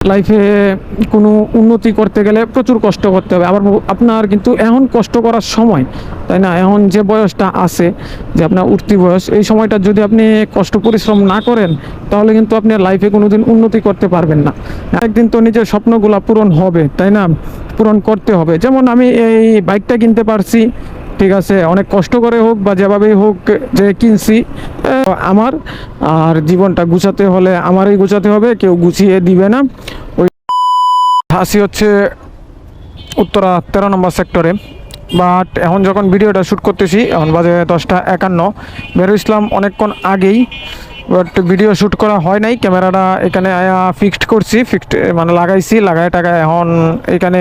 লাইফে কোনো উন্নতি করতে গেলে প্রচুর কষ্ট করতে হবে। আবার আপনার কিন্তু এখন কষ্ট করার সময়, তাই না? এখন যে বয়সটা আছে, যে আপনার উঠতি বয়স, এই সময়টা যদি আপনি কষ্ট পরিশ্রম না করেন তাহলে কিন্তু আপনি লাইফে কোনোদিন উন্নতি করতে পারবেন না। একদিন তো নিজের স্বপ্নগুলো পূরণ হবে, তাই না? পূরণ করতে হবে। যেমন আমি এই বাইকটা কিনতে পারছি, ঠিক আছে, অনেক কষ্ট করে হোক বা যেভাবেই হোক যে কিনছি। আমার আর জীবনটা গুছাতে হলে আমারই গুছাতে হবে, কেউ গুছিয়ে দিবে না। ওই হাসি হচ্ছে উত্তরা 13 নম্বর সেক্টরে। বাট এখন যখন ভিডিওটা শ্যুট করতেছি, এখন বাজে 10টা 51। বেরোইছিলাম অনেকক্ষণ আগেই, বাট ভিডিও শ্যুট করা হয় নাই। ক্যামেরাটা এখানে ফিক্সড করছি, ফিক্সড মানে লাগাইছি, লাগায় টাকায় এখন এখানে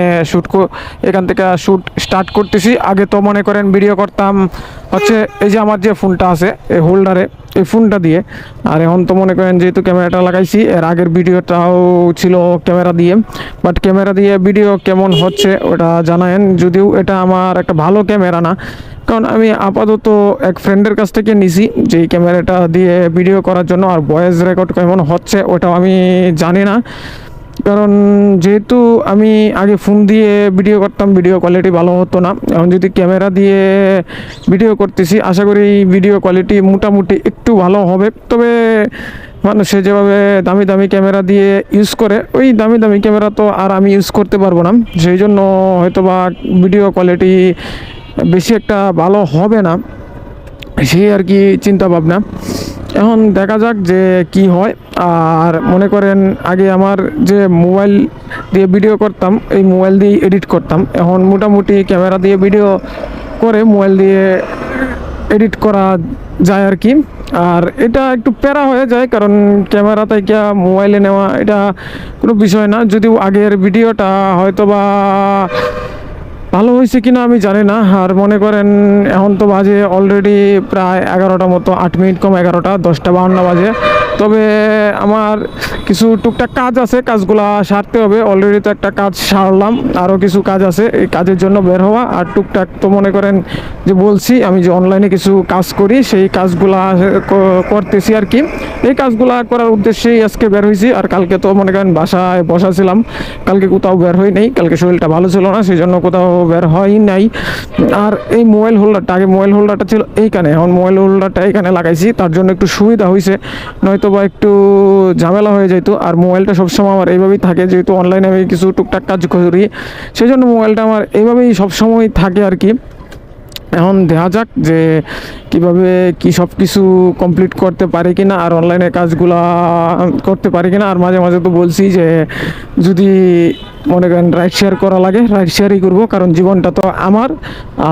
এখান থেকে শ্যুট স্টার্ট করতেছি। আগে তো মনে করেন ভিডিও করতাম হচ্ছে এই যে আমার যে ফোনটা আছে এই হোল্ডারে, এই ফোনটা দিয়ে। আর এখন তো মনে করেন যেহেতু ক্যামেরাটা লাগাইছি, এর আগের ভিডিওটাও ছিল ক্যামেরা দিয়ে। বাট ক্যামেরা দিয়ে ভিডিও কেমন হচ্ছে ওটা জানায়েন, যদিও এটা আমার একটা ভালো ক্যামেরা না। কারণ আমি আপাতত এক ফ্রেন্ডের কাছ থেকে নিছি যেই ক্যামেরাটা দিয়ে ভিডিও করার জন্য। আর ভয়েস রেকর্ড কেমন হচ্ছে ওটাও আমি জানি না, কারণ যেহেতু আমি আগে ফোন দিয়ে ভিডিও করতাম, ভিডিও কোয়ালিটি ভালো হতো না। এখন যদি ক্যামেরা দিয়ে ভিডিও করতেছি, আশা করি ভিডিও কোয়ালিটি মোটামুটি একটু ভালো হবে। তবে মানুষে যেভাবে দামি দামি ক্যামেরা দিয়ে ইউজ করে, ওই দামি দামি ক্যামেরা তো আর আমি ইউজ করতে পারবো না। সেই জন্য হয়তো বা ভিডিও কোয়ালিটি বেশি একটা ভালো হবে না, সেই আর কি চিন্তা ভাবনা। এখন দেখা যাক যে কি হয়। আর মনে করেন আগে আমার যে মোবাইল দিয়ে ভিডিও করতাম, এই মোবাইল দিয়ে এডিট করতাম। এখন মোটামুটি ক্যামেরা দিয়ে ভিডিও করে মোবাইল দিয়ে এডিট করা যায় আর কি। আর এটা একটু প্যারা হয়ে যায়, কারণ ক্যামেরা থেকে মোবাইলে নেওয়া এটা কোনো বিষয় না। যদিও আগের ভিডিওটা হয়তো বা ভালো হয়েছে কিনা আমি জানি না। আর মনে করেন এখন তো বাজে অলরেডি প্রায় 11টা মতো, 8 মিনিট কম 11টা, 10টা 52 বাজে। তবে আমার কিছু টুকটাক কাজ আছে, কাজগুলো সারতে হবে। অলরেডি তো একটা কাজ সারলাম, আরও কিছু কাজ আছে, এই কাজের জন্য বের হওয়া। আর টুকটাক তো মনে করেন যে বলছি আমি যে অনলাইনে কিছু কাজ করি, সেই কাজগুলা করতেছি আর কি। এই কাজগুলা করার উদ্দেশ্যেই আজকে বের হয়েছি। আর কালকে তো মনে করেন বাসায় বসা ছিলাম, কালকে কোথাও বের হই নাই। কালকে শরীরটা ভালো ছিল না, সেই জন্য কোথাও বের হয় নাই। আর এই মোবাইল হোল্ডারটা, আগে মোবাইল হোল্ডারটা ছিল এইখানে, এখন মোবাইল হোল্ডারটা এখানে লাগাইছি, তার জন্য একটু সুবিধা হয়েছে, নয়তো বা একটু ঝামেলা হয়ে যেত। আর মোবাইলটা সবসময় আমার এইভাবেই থাকে, যেহেতু অনলাইনে আমি কিছু টুকটাক কাজ করি, সেই জন্য মোবাইলটা আমার এইভাবেই সবসময় থাকে আর কি। এখন দেখা যাক যে কিভাবে কি সব কিছু কমপ্লিট করতে পারি কিনা, আর অনলাইনে কাজগুলা করতে পারি কিনা। আর মাঝে মাঝে তো বলছি যে যদি মনে করেন রাইড শেয়ার করা লাগে, রাইড শেয়ারই করবো, কারণ জীবনটা তো আমার,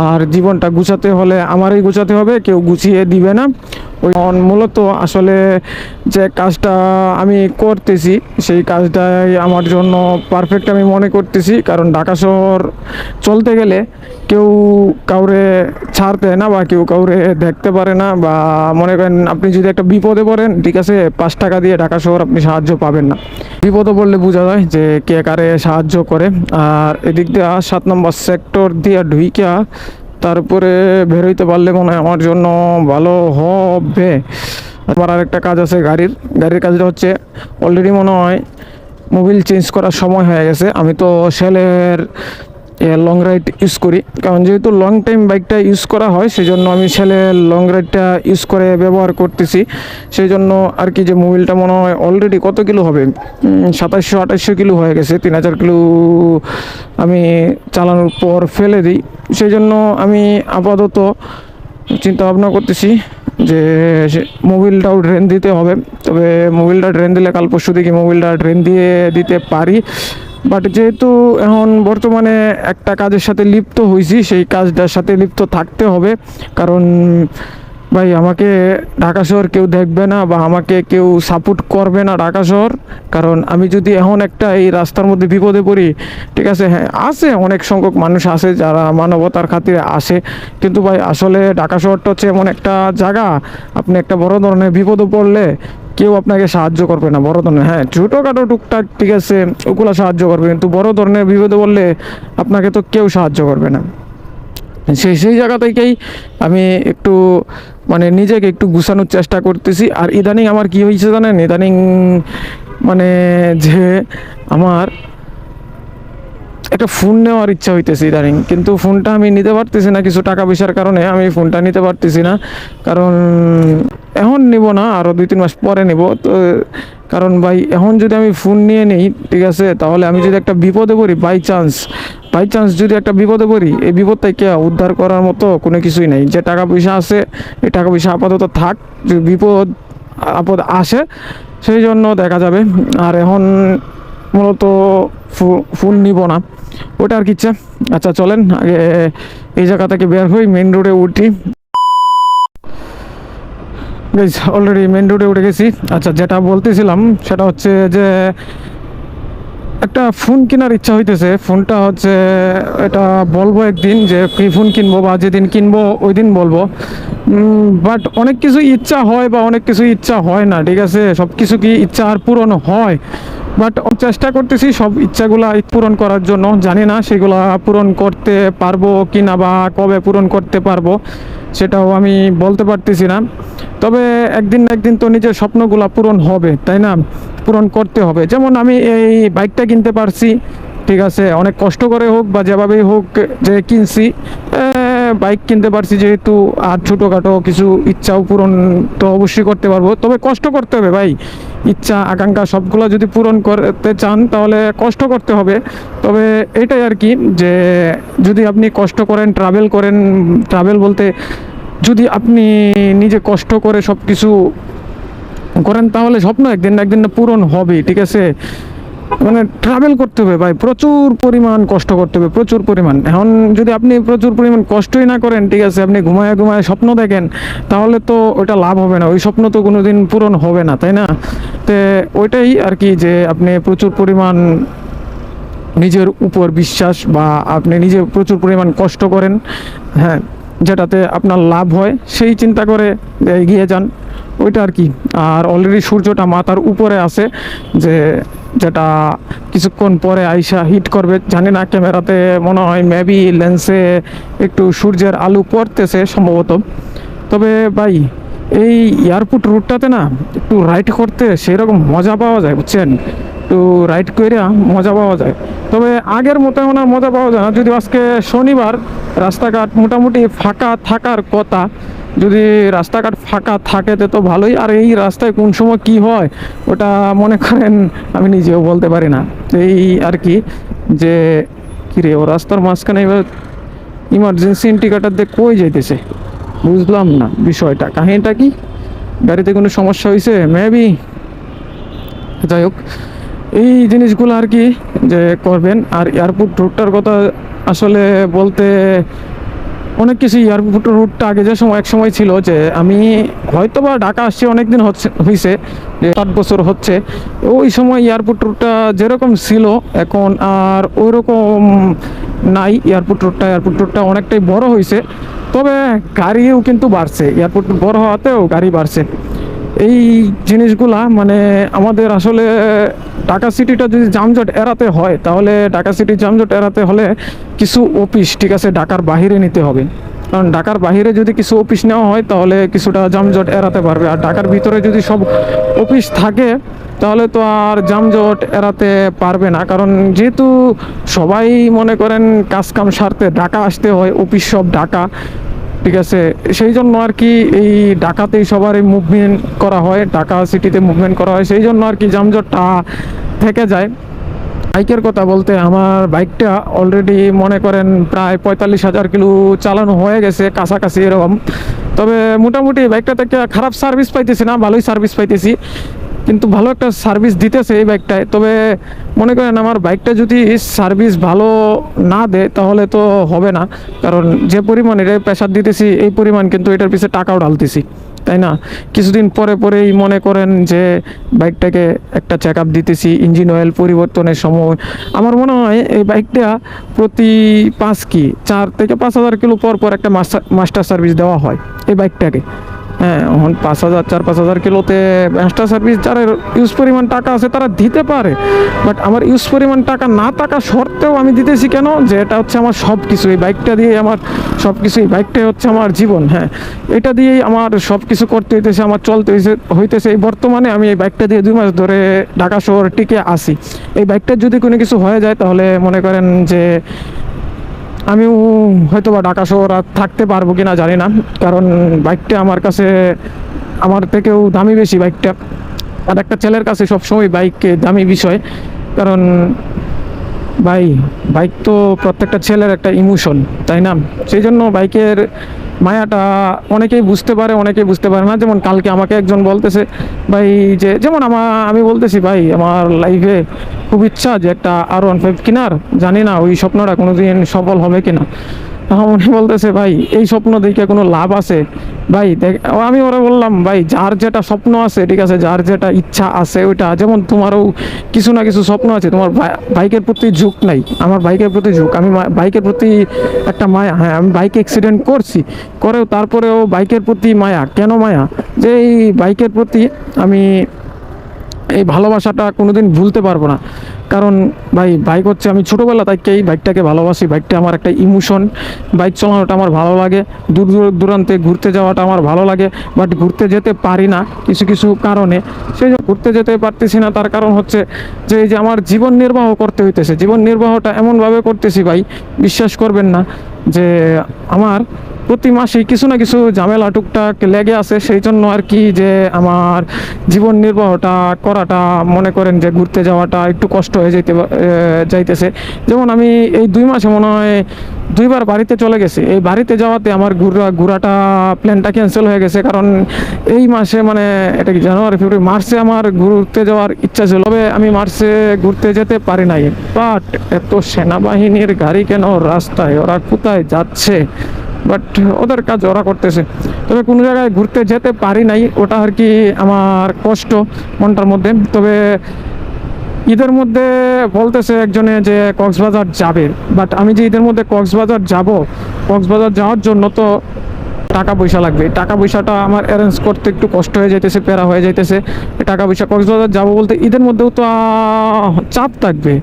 আর জীবনটা গুছাতে হলে আমারই গুছাতে হবে, কেউ গুছিয়ে দিবে না। ওই মূলত আসলে যে কাজটা আমি করতেছি, সেই কাজটাই আমার জন্য পারফেক্ট আমি মনে করতেছি। কারণ ঢাকা শহর চলতে গেলে কেউ কাউরে ছাড়তে না, বা কেউ কাউরে দেখতে পারে না। বা মনে করেন আপনি যদি একটা বিপদে পড়েন, ঠিক আছে, 5 টাকা দিয়ে ঢাকা শহর আপনি সাহায্য পাবেন না। বিপদে পড়লে বোঝা যায় যে কে কারে সাহায্য করে। আর এদিক দিয়ে 7 নম্বর সেক্টর দিয়ে ঢুইকা তারপরে বেরোইতে পারলে মনে হয় আমার জন্য ভালো হবে। আমার আরেকটা কাজ আছে, গাড়ির কাজটা হচ্ছে অলরেডি মনে হয় মোবিল চেঞ্জ করার সময় হয়ে গেছে। আমি তো শেলের লং রাইড ইউজ করি, কারণ যেহেতু লং টাইম বাইকটা ইউজ করা হয়, সেই জন্য আমি শেলের লং রাইডটা ইউজ করে ব্যবহার করতেছি। সেই জন্য আর কি, যে মোবিলটা মনে হয় অলরেডি কত কিলো হবে, 2700-2800 কিলো হয়ে গেছে। 3000 কিলো আমি চালানোর পর ফেলে দিই। সেই জন্য আমি আপাতত চিন্তা ভাবনা করতেছি যে মোবিলটাও ড্রেন দিতে হবে। তবে মোবিলটা ড্রেন দিলে কাল পরশু দেখি মোবিলটা ড্রেন দিয়ে দিতে পারি। বাট যেহেতু এখন বর্তমানে একটা কাজের সাথে লিপ্ত হয়েছি, সেই কাজটার সাথে লিপ্ত থাকতে হবে। কারণ ভাই আমাকে ঢাকা শহর কেউ দেখবে না, বা আমাকে কেউ সাপোর্ট করবে না ঢাকা শহর। কারণ আমি যদি এখন একটা এই রাস্তার মধ্যে বিপদে পড়ি, ঠিক আছে, হ্যাঁ আছে অনেক সংখ্যক মানুষ আছে যারা মানবতার খাতিরে আসে, কিন্তু ভাই আসলে ঢাকা শহরটা হচ্ছে এমন একটা জায়গা, আপনি একটা বড় ধরনের বিপদে পড়লে কেউ আপনাকে সাহায্য করবে না। বড় ধরনের, হ্যাঁ ছোটোখাটো টুকটাক ঠিক আছে ওগুলো সাহায্য করবে, কিন্তু বড় ধরনের বিপদে পড়লে আপনাকে তো কেউ সাহায্য করবে না। সেই জায়গা থেকেই আমি একটু মানে নিজেকে একটু গুছানোর চেষ্টা করতেছি। আর ইদানিং আমার কি হয়েছে জানেন, ইদানিং মানে যে আমার একটা ফোন নেওয়ার ইচ্ছা হইতেছে ইদানিং, কিন্তু ফোনটা আমি নিতে পারতেছি না কিছু টাকা পয়সার কারণে। আমি ফোনটা নিতে পারতেছি না, কারণ এখন নিব না, আরও 2-3 মাস পরে নিব তো। কারণ ভাই এখন যদি আমি ফোন নিয়ে নিই, ঠিক আছে, তাহলে আমি যদি একটা বিপদে পড়ি, বাই চান্স যদি একটা বিপদে পড়ি, এই বিপদ থেকে উদ্ধার করার মতো কোনো কিছুই নেই। যে টাকা পয়সা আছে, এই টাকা পয়সা আপাতত থাক, যে বিপদ আপদ আসে সেই জন্য দেখা যাবে। আর এখন মূলত ফোন নিব না, ওটা আর কি ইচ্ছা। আচ্ছা চলেন আগে এই জায়গা থেকে বের হই, মেন রোডে উঠি। অলরেডি মেন রোডে উঠে গেছি। আচ্ছা, যেটা বলতেছিলাম সেটা হচ্ছে যে একটা ফোন কেনার ইচ্ছা হইতেছে। ফোনটা হচ্ছে, এটা বলবো একদিন যে কি ফোন কিনবো, বা যেদিন কিনবো ওই দিন বলবো। বাট অনেক কিছু ইচ্ছা হয় বা অনেক কিছু ইচ্ছা হয় না, ঠিক আছে। সব কিছু কি ইচ্ছা আর পূরণ হয়? বাট চেষ্টা করতেছি সব ইচ্ছাগুলা পূরণ করার জন্য। জানি না সেগুলা পূরণ করতে পারবো কি না, বা কবে পূরণ করতে পারবো সেটাও আমি বলতে পারতেছি না। তবে একদিন না একদিন তো নিজের স্বপ্নগুলা পূরণ হবে, তাই না? পূরণ করতে হবে। যেমন আমি এই বাইকটা কিনতে পারছি, ঠিক আছে, অনেক কষ্ট করে হোক বা যেভাবেই হোক যে কিনছি, বাইক কিনতে পারছি যেহেতু। আর ছোটোখাটো কিছু ইচ্ছাও পূরণ তো অবশ্যই করতে পারবো, তবে কষ্ট করতে হবে ভাই। ইচ্ছা আকাঙ্ক্ষা সবগুলো যদি পূরণ করতে চান তাহলে কষ্ট করতে হবে। তবে এটাই আর কি, যে যদি আপনি কষ্ট করেন, ট্রাভেল বলতে যদি আপনি নিজে কষ্ট করে সব কিছু করেন, তাহলে স্বপ্ন একদিন না একদিন পূরণ হবে, ঠিক আছে। মানে ট্রাভেল করতে হবে ভাই, প্রচুর পরিমাণ কষ্ট করতে হবে, প্রচুর পরিমাণ। এখন যদি আপনি প্রচুর পরিমাণ কষ্টই না করেন, ঠিক আছে, আপনি ঘুমায় স্বপ্ন দেখেন, তাহলে তো ওটা লাভ হবে না, ওই স্বপ্ন তো কোনো দিন পূরণ হবে না, তাই না? তো ওইটাই আর কি, যে আপনি প্রচুর পরিমাণ নিজের উপর বিশ্বাস, বা আপনি নিজে প্রচুর পরিমাণ কষ্ট করেন, হ্যাঁ, যেটাতে আপনার লাভ হয় সেই চিন্তা করে এগিয়ে যান, ওইটা আর কি। আর অলরেডি সূর্যটা মাথার উপরে আছে, যে যেটা কিছুক্ষণ পরে আইসা হিট করবে। জানি না, ক্যামেরাতে মনে হয় মেবি লেন্সে একটু সূর্যের আলো পড়তেছে সম্ভবত। তবে ভাই এই এয়ারপোর্ট রুটটাতে না একটু রাইড করতে সেরকম মজা পাওয়া যায়, বুঝছেন? একটু রাইড করে মজা পাওয়া যায়। তবে আগের মতো এখন আর মজা পাওয়া যায় না, যদিও আজকে শনিবার, রাস্তাঘাট মোটামুটি ফাঁকা থাকার কথা। যদি রাস্তাঘাট ফাঁকা থাকে তো ভালোই। আর এই রাস্তায় কোন সময় কি হয় ওটা মনে করেন আমি নিজেও বলতে পারি না। এই আর কি, যে কিরে ও রাস্তার মাঝখানে এবার ইমার্জেন্সি ইন্ডিকেটর দিয়ে কই যাইতেছে, বুঝলাম না বিষয়টা, কাহিনীটা কি? গাড়িতে কোনো সমস্যা হয়েছে মেবি। যাই হোক, এই জিনিসগুলো আর কি যে করবেন। আর এয়ারপোর্ট রুটটার কথা আসলে বলতে অনেক কিছু। এয়ারপোর্ট রুটটা আগে যে সময় এক সময় ছিল, যে আমি হয়তো বা ঢাকা আসছি অনেক দিন হয়েছে, যে 8 বছর হচ্ছে, ওই সময় এয়ারপোর্ট রুটটা যেরকম ছিল এখন আর ওই রকম নাই। এয়ারপোর্ট রুটটা অনেকটাই বড় হয়েছে, তবে গাড়িও কিন্তু বাড়ছে। এয়ারপোর্ট বড় হওয়াতেও গাড়ি বাড়ছে। এই জিনিসগুলা মানে আমাদের আসলে ঢাকা সিটিটা যদি যানজট এড়াতে হয়, তাহলে ঢাকা সিটির যানজট এড়াতে হলে কিছু অফিস, ঠিক আছে, ঢাকার বাহিরে নিতে হবে। কারণ ঢাকার বাহিরে যদি কিছু অফিস নেওয়া হয় তাহলে কিছুটা যানজট এড়াতে পারবে। আর ঢাকার ভিতরে যদি সব অফিস থাকে তাহলে তো আর যানজট এড়াতে পারবে না। কারণ যেহেতু সবাই মনে করেন কাজকাম সারতে ঢাকা আসতে হয়, অফিস সব ঢাকা, ঠিক আছে, সেই জন্য আর কি এই ঢাকাতেই সবারই মুভমেন্ট করা হয়, ঢাকা সিটিতে মুভমেন্ট করা হয়, সেই জন্য আর কি যানজটটা থেকে যায়। বাইকের কথা বলতে আমার বাইকটা অলরেডি মনে করেন প্রায় 45,000 কিলো চালানো হয়ে গেছে, কাছাকাছি এরকম। তবে মোটামুটি বাইকটা থেকে খারাপ সার্ভিস পাইতেছি না, ভালোই সার্ভিস পাইতেছি, কিন্তু ভালো একটা সার্ভিস দিতেছে এই বাইকটায়। তবে মনে করেন আমার বাইকটা যদি সার্ভিস ভালো না দেয় তাহলে তো হবে না, কারণ যে পরিমাণ এটা প্রেশার দিতেছি এই পরিমাণ কিন্তু এটার পিছনে টাকাও ঢালতেছি, তাই না? কিছুদিন পরেই মনে করেন যে বাইকটাকে একটা চেক আপ দিতেছি, ইঞ্জিন অয়েল পরিবর্তনের সময়। আমার মনে হয় এই বাইকটা প্রতি 4 থেকে 5 হাজার কিলো পর একটা মাস্টার সার্ভিস দেওয়া হয় এই বাইকটাকে। হ্যাঁ, এখন 5,000 4-5,000 কিলোতে এক্সট্রা সার্ভিস যারা ইউজ পরিমাণ টাকা আছে তারা দিতে পারে, বাট আমার ইউজ পরিমাণ টাকা না থাকা সত্ত্বেও আমি দিতেছি কেন? যে এটা হচ্ছে আমার সব কিছু, এই বাইকটা দিয়ে আমার সব কিছু, এই বাইকটাই হচ্ছে আমার জীবন। হ্যাঁ, এটা দিয়েই আমার সব কিছু করতে হইতেছে, আমার চলতে হইতেছে। এই বর্তমানে আমি এই বাইকটা দিয়ে 2 মাস ধরে ঢাকা শহর টিকে আসি। এই বাইকটার যদি কোনো কিছু হয়ে যায় তাহলে মনে করেন যে আমিও হয়তো বা ঢাকা শহর আর থাকতে পারবো কিনা জানি না, কারণ বাইকটা আমার কাছে আমার থেকেও দামি বেশি বাইকটা। আর একটা ছেলের কাছে সবসময় বাইক দামি বিষয়, কারণ ভাই বাইক তো প্রত্যেকটা ছেলের একটা ইমোশন, তাই না? সেই জন্য বাইকের মায়াটা অনেকেই বুঝতে পারে, অনেকেই বুঝতে পারে না। যেমন কালকে আমাকে একজন বলতেছে ভাই, যে যেমন আমি বলতেছি ভাই আমার লাইফে খুব ইচ্ছা যে একটা R15 কেনার, জানি না ওই স্বপ্নটা কোনোদিন সফল হবে কিনা। তখন উনি বলতেছে ভাই এই স্বপ্ন দেখে কোনো লাভ আছে? ভাই দেখ, আমি ওরা বললাম ভাই যার যেটা স্বপ্ন আছে, ঠিক আছে, যার যেটা ইচ্ছা আছে ওইটা, যেমন তোমারও কিছু না কিছু স্বপ্ন আছে, তোমার বাইকের প্রতি ঝোঁক নাই, আমার বাইকের প্রতি ঝোঁক, আমি বাইকের প্রতি একটা মায়া। হ্যাঁ, আমি বাইক অ্যাক্সিডেন্ট করছি, করেও তারপরেও বাইকের প্রতি মায়া। কেন মায়া? যে এই বাইকের প্রতি আমি এই ভালোবাসাটা কোনোদিন ভুলতে পারবো না। কারণ ভাই বাইক হচ্ছে, আমি ছোটোবেলা থেকেই বাইকটাকে ভালোবাসি, বাইকটা আমার একটা ইমোশন। বাইক চালানোটা আমার ভালো লাগে, দূর দূরান্তে ঘুরতে যাওয়াটা আমার ভালো লাগে, বাট ঘুরতে যেতে পারি না কিছু কিছু কারণে। সেই জন্য ঘুরতে যেতে পারতেছি না, তার কারণ হচ্ছে যে এই যে আমার জীবন নির্বাহ করতে হইতেছে, জীবন নির্বাহটা এমনভাবে করতেছি ভাই, বিশ্বাস করবেন না যে আমার প্রতি মাসেই কিছু না কিছু ঝামেলা টুকটাক লেগে আছে। সেই জন্য আর কি, যে আমার জীবন নির্বাহটা করাটা, মনে করেন যে ঘুরতে যাওয়াটা একটু কষ্ট হয়ে যাইতেছে। যেমন আমি এই 2 মাসে মনে হয় 2বার বাড়িতে চলে গেছি। এই বাড়িতে যাওয়াতে আমার ঘোরাটা প্ল্যানটা ক্যান্সেল হয়ে গেছে, কারণ এই মাসে মানে এটা কি জানুয়ারি ফেব্রুয়ারি মার্চে আমার ঘুরতে যাওয়ার ইচ্ছা ছিল, তবে আমি মার্চে ঘুরতে যেতে পারি নাই। বাট এত সেনাবাহিনীর গাড়ি কেন রাস্তায়, ওরা কোথায় যাচ্ছে? বাট ওদের কাজ ওরা করতেছে, তবে কোনো জায়গায় ঘুরতে যেতে পারি নাই, ওটা আর কি আমার কষ্ট মনটার মধ্যে। তবে ঈদের মধ্যে বলতেছে একজনে যে কক্সবাজার যাবে, বাট আমি যে ঈদের মধ্যে কক্সবাজার যাব, কক্সবাজার যাওয়ার জন্য তো টাকা পয়সা লাগবে। টাকা পয়সাটা আমার অ্যারেঞ্জ করতে একটু কষ্ট হয়ে যাইতেছে, প্যারা হয়ে যাইতেছে। টাকা পয়সা কক্সবাজার যাবো বলতে ঈদের মধ্যেও তো চাপ থাকবে,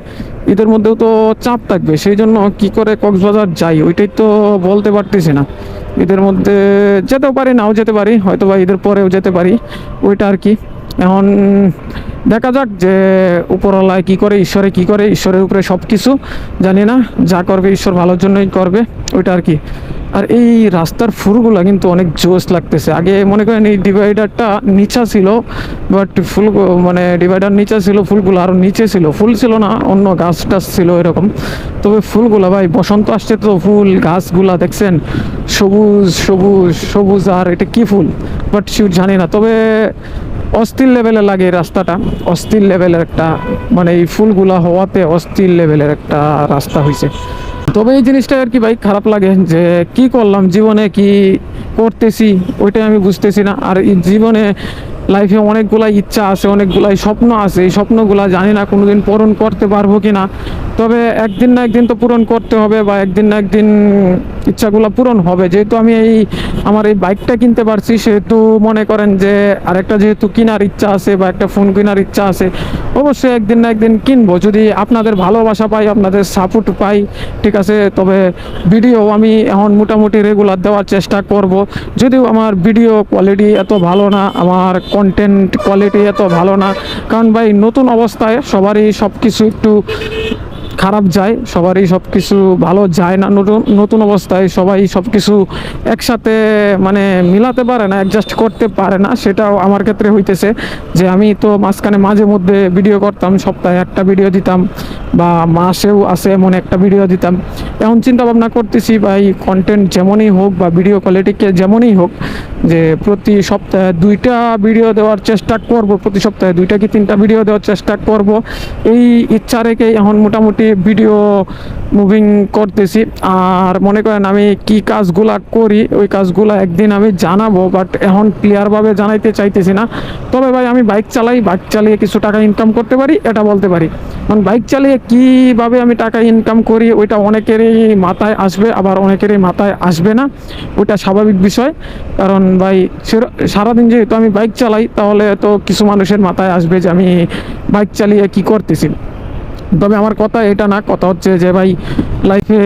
ঈদের মধ্যেও তো চাপ থাকবে। সেই জন্য কি করে কক্সবাজার যাই ওইটাই তো বলতে পারতেছি না। ঈদের মধ্যে যেতেও পারি, নাও যেতে পারি, হয়তো বা ঈদের পরেও যেতে পারি, ওইটা আর কি। এখন দেখা যাক যে উপরওয়ালায় কী করে, ঈশ্বরে কী করে, ঈশ্বরের উপরে সব কিছু, জানি না, যা করবে ঈশ্বর ভালোর জন্যই করবে, ওইটা আর কি। আর এই রাস্তার ফুলগুলো কিন্তু অনেক জোশ লাগতেছে। আগে মনে করেন এই ডিভাইডারটা নিচা ছিল, বাট ফুল মানে ডিভাইডার নিচা ছিল, ফুলগুলো আরও নিচে ছিল, ফুল ছিল না, অন্য গাছ টাছ ছিল এরকম। তবে ফুলগুলা ভাই, বসন্ত আসছে তো ফুল গাছগুলা দেখছেন সবুজ সবুজ সবুজ, আর এটা কি ফুল বাট শিওর জানি না। তবে অস্থির লেভেলের লাগে রাস্তাটা, অস্থির লেভেলের একটা, মানে এই ফুলগুলা হওয়াতে অস্থির লেভেলের একটা রাস্তা হয়েছে। তবে এই জিনিসটা আর কি ভাই খারাপ লাগে, যে কি করলাম জীবনে, কি করতেছি ওইটাই আমি বুঝতেছি না। আর এই জীবনে লাইফে অনেকগুলাই ইচ্ছা আছে, অনেকগুলাই স্বপ্ন আছে, এই স্বপ্নগুলা জানি না কোনোদিন পূরণ করতে পারবো কি না। তবে একদিন না একদিন তো পূরণ করতে হবে, বা একদিন না একদিন ইচ্ছাগুলো পূরণ হবে। যেহেতু আমি আমার এই বাইকটা কিনতে পারছি, সেহেতু মনে করেন যে আরেকটা যেহেতু কেনার ইচ্ছা আছে, বা একটা ফোন কেনার ইচ্ছা আছে, অবশ্যই একদিন না একদিন কিনবো, যদি আপনাদের ভালোবাসা পাই, আপনাদের সাপোর্ট পাই, ঠিক আছে। তবে ভিডিও আমি এখন মোটামুটি রেগুলার দেওয়ার চেষ্টা করব, যদিও আমার ভিডিও কোয়ালিটি এত ভালো না, আমার কন্টেন্ট কোয়ালিটি এত ভালো না, কারণ ভাই নতুন অবস্থায় সবারই সব কিছু একটু খারাপ যায়, সবারই সব কিছু ভালো যায় না। নতুন অবস্থায় সবাই সব কিছু একসাথে মানে মিলাতে পারে না, অ্যাডজাস্ট করতে পারে না। সেটাও আমার ক্ষেত্রে হইতেছে, যে আমি তো মাঝখানে মাঝে মধ্যে ভিডিও করতাম, সপ্তাহে একটা ভিডিও দিতাম, বা মাসেও আসে এমন একটা ভিডিও দিতাম। এখন চিন্তা ভাবনা করতেছি ভাই, কন্টেন্ট যেমনই হোক বা ভিডিও কোয়ালিটিকে যেমনই হোক, যে প্রতি সপ্তাহে 2টা ভিডিও দেওয়ার চেষ্টা করব, প্রতি সপ্তাহে 2টা কি 3টা ভিডিও দেওয়ার চেষ্টা করব, এই ইচ্ছা রেখেই এখন মোটামুটি ভিডিও মুভিং করতেছি। আর মনে করেন আমি কি কাজগুলা করি, ওই কাজগুলা একদিন আমি জানাবো, বাট এখন ক্লিয়ারভাবে জানাইতে চাইতেছি না। তবে ভাই আমি বাইক চালাই, বাইক চালিয়ে কিছু টাকা ইনকাম করতে পারি, এটা বলতে পারি। কারণ বাইক চালিয়ে কিভাবে আমি টাকা ইনকাম করি ওইটা অনেকেরই মাথায় আসবে, আবার অনেকেরই মাথায় আসবে না। ওইটা স্বাভাবিক বিষয়। কারণ ভাই সারাদিন যেহেতু আমি বাইক চালাই, তাহলে তো কিছু মানুষের মাথায় আসবে যে আমি বাইক চালিয়ে কি করতেছি। তবে আমার কথা এটা না, কথা হচ্ছে যে ভাই লাইফে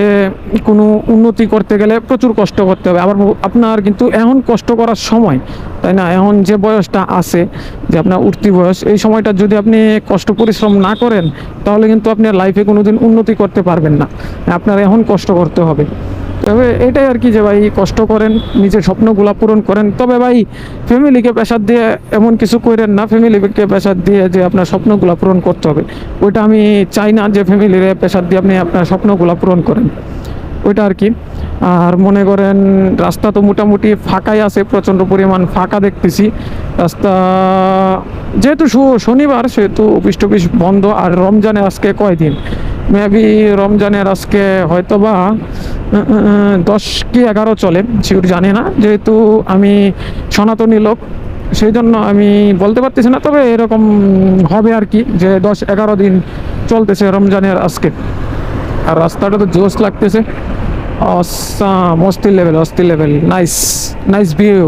কোনো উন্নতি করতে গেলে প্রচুর কষ্ট করতে হবে। আবার আপনার কিন্তু এখন কষ্ট করার সময়, তাই না? এখন যে বয়সটা আছে, যে আপনার উঠতি বয়স, এই সময়টা যদি আপনি কষ্ট পরিশ্রম না করেন, তাহলে কিন্তু আপনি লাইফে কোনো দিন উন্নতি করতে পারবেন না। আপনার এখন কষ্ট করতে হবে। তবে এটাই আর কি, যে ভাই কষ্ট করেন, নিজের স্বপ্নগুলো পূরণ করেন। তবে ভাই ফ্যামিলিকে প্রেশার দিয়ে এমন কিছু করেন না, ফ্যামিলিকে প্রেশার দিয়ে যে আপনার স্বপ্নগুলো পূরণ করতে হবে, ওইটা আমি চাই না যে ফ্যামিলির প্রেশার দিয়ে আপনি আপনার স্বপ্নগুলো পূরণ করেন, ওইটা আর কি। আর মনে করেন রাস্তা তো মোটামুটি ফাঁকাই আছে, প্রচণ্ড পরিমাণ ফাঁকা দেখতেছি রাস্তা। যেহেতু শনিবার, সেহেতু অফিস টফিস বন্ধ। আর রমজানের আজকে কয়দিন, মেবি রমজানের আজকে হয়তো বা 10 কি 11 চলে, শিওর জানি না। যেহেতু আমি সনাতনী লোক, সেই জন্য আমি বলতে পারতেছি না। তবে এরকম হবে আর কি, যে 10-11 দিন চলতেছে রমজানের আজকে। আর রাস্তাটা তো জোশ লাগতেছে, অসাম, অস্থির লেভেল, নাইস নাইস ভিউ।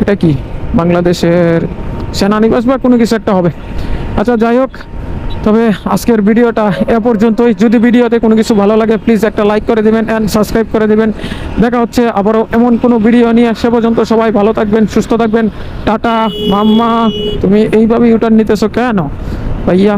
এটা কি বাংলাদেশের সেনানিবাস বা কোনো কিছু একটা হবে। আচ্ছা, যাই হোক, তবে আজকের ভিডিওটা এ পর্যন্তই। যদি ভিডিওতে কোনো কিছু ভালো লাগে, প্লিজ একটা লাইক করে দেবেন অ্যান্ড সাবস্ক্রাইব করে দেবেন। দেখা হচ্ছে আবারও এমন কোনো ভিডিও নিয়ে। সে পর্যন্ত সবাই ভালো থাকবেন, সুস্থ থাকবেন। টাটা। মাম্মা, তুমি এইভাবে ইউটার্ন নিতেছো কেন ভাইয়া?